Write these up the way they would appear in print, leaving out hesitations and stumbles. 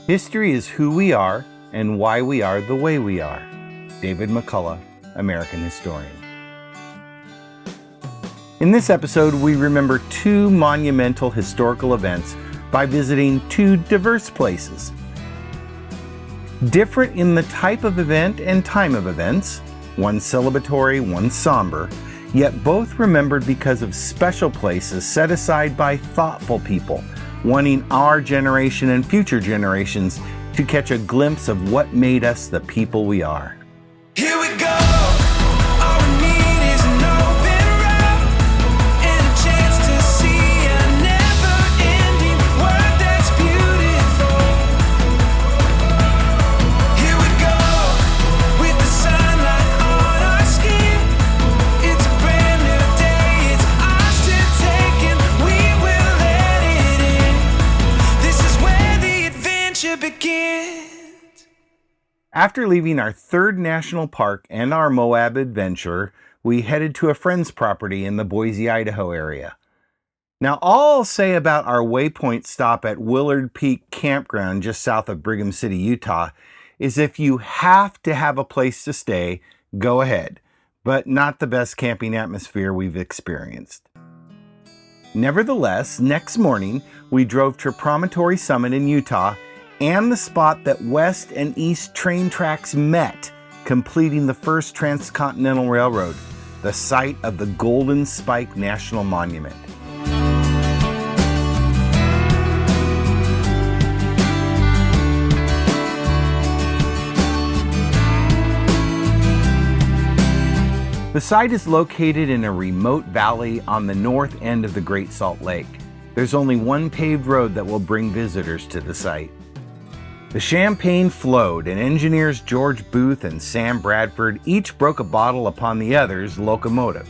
History is who we are and why we are the way we are. David McCullough, American historian. In this episode, we remember two monumental historical events by visiting two diverse places. Different in the type of event and time of events, one celebratory, one somber, yet both remembered because of special places set aside by thoughtful people, wanting our generation and future generations to catch a glimpse of what made us the people we are. Here we go. All we need is an open road and a chance to see a never-ending world that's beautiful. Here we go with the sunlight on our skin. It's a brand new day. It's ours to take and we will let it in. This is where the adventure begins. After leaving our third national park and our Moab adventure, we headed to a friend's property in the Boise, Idaho area. Now, all I'll say about our waypoint stop at Willard Peak Campground just south of Brigham City, Utah, is if you have to have a place to stay, go ahead, but not the best camping atmosphere we've experienced. Nevertheless, next morning, we drove to Promontory Summit in Utah and the spot that west and east train tracks met, completing the first transcontinental railroad, the site of the Golden Spike National Monument. The site is located in a remote valley on the north end of the Great Salt Lake. There's only one paved road that will bring visitors to the site. The champagne flowed, and engineers George Booth and Sam Bradford each broke a bottle upon the other's locomotive.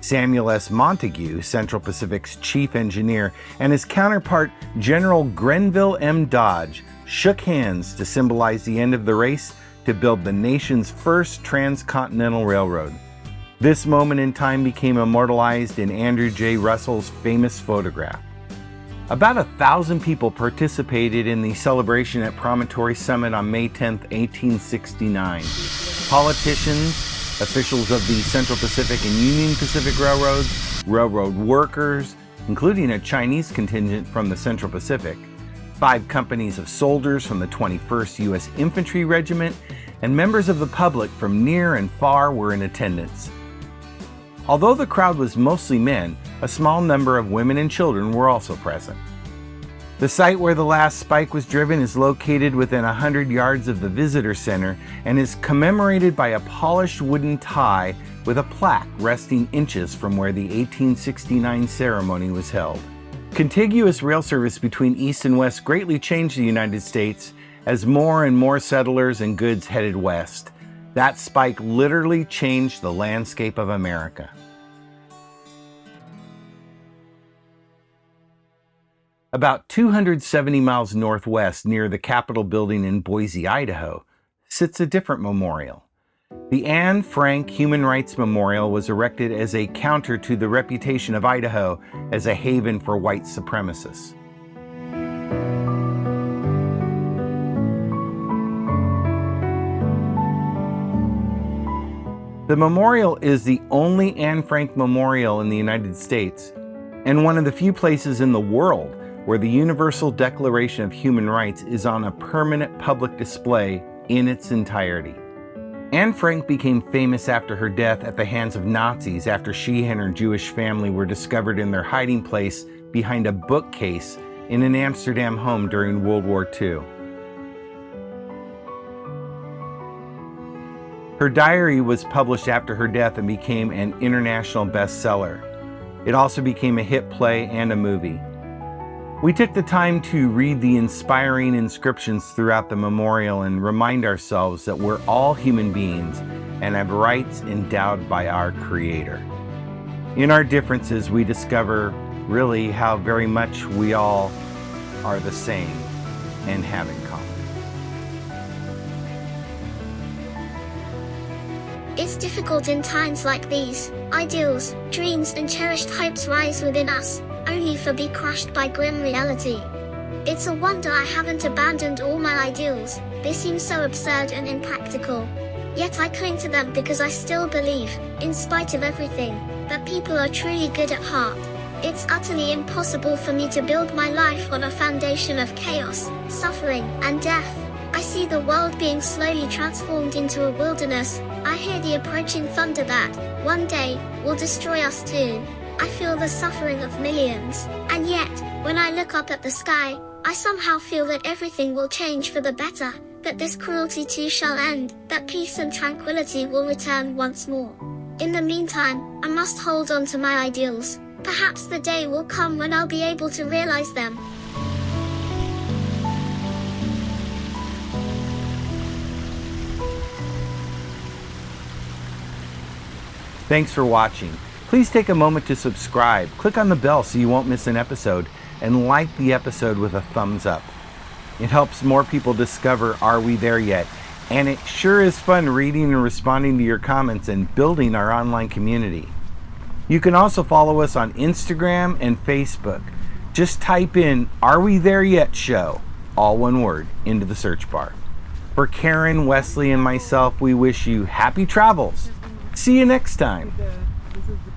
Samuel S. Montague, Central Pacific's chief engineer, and his counterpart, General Grenville M. Dodge, shook hands to symbolize the end of the race to build the nation's first transcontinental railroad. This moment in time became immortalized in Andrew J. Russell's famous photograph. About 1,000 people participated in the celebration at Promontory Summit on May 10, 1869. Politicians, officials of the Central Pacific and Union Pacific Railroads, railroad workers, including a Chinese contingent from the Central Pacific, 5 companies of soldiers from the 21st U.S. Infantry Regiment, and members of the public from near and far were in attendance. Although the crowd was mostly men, a small number of women and children were also present. The site where the last spike was driven is located within 100 yards of the visitor center and is commemorated by a polished wooden tie with a plaque resting inches from where the 1869 ceremony was held. Contiguous rail service between east and west greatly changed the United States as more and more settlers and goods headed west. That spike literally changed the landscape of America. About 270 miles northwest, near the Capitol building in Boise, Idaho, sits a different memorial. The Anne Frank Human Rights Memorial was erected as a counter to the reputation of Idaho as a haven for white supremacists. The memorial is the only Anne Frank memorial in the United States and one of the few places in the world where the Universal Declaration of Human Rights is on a permanent public display in its entirety. Anne Frank became famous after her death at the hands of Nazis after she and her Jewish family were discovered in their hiding place behind a bookcase in an Amsterdam home during World War II. Her diary was published after her death and became an international bestseller. It also became a hit play and a movie. We took the time to read the inspiring inscriptions throughout the memorial and remind ourselves that we're all human beings and have rights endowed by our Creator. In our differences, we discover really how very much we all are the same and have in common. It's difficult in times like these. Ideals, dreams and cherished hopes rise within us, only to be crushed by grim reality. It's a wonder I haven't abandoned all my ideals. They seem so absurd and impractical. Yet I cling to them because I still believe, in spite of everything, that people are truly good at heart. It's utterly impossible for me to build my life on a foundation of chaos, suffering, and death. I see the world being slowly transformed into a wilderness. I hear the approaching thunder that, one day, will destroy us too. I feel the suffering of millions. And yet, when I look up at the sky, I somehow feel that everything will change for the better, that this cruelty too shall end, that peace and tranquility will return once more. In the meantime, I must hold on to my ideals. Perhaps the day will come when I'll be able to realize them. Thanks for watching. Please take a moment to subscribe, click on the bell so you won't miss an episode, and like the episode with a thumbs up. It helps more people discover Are We There Yet? And it sure is fun reading and responding to your comments and building our online community. You can also follow us on Instagram and Facebook. Just type in Are We There Yet Show, all one word, into the search bar. For Karen, Wesley, and myself, we wish you happy travels. See you next time. This is the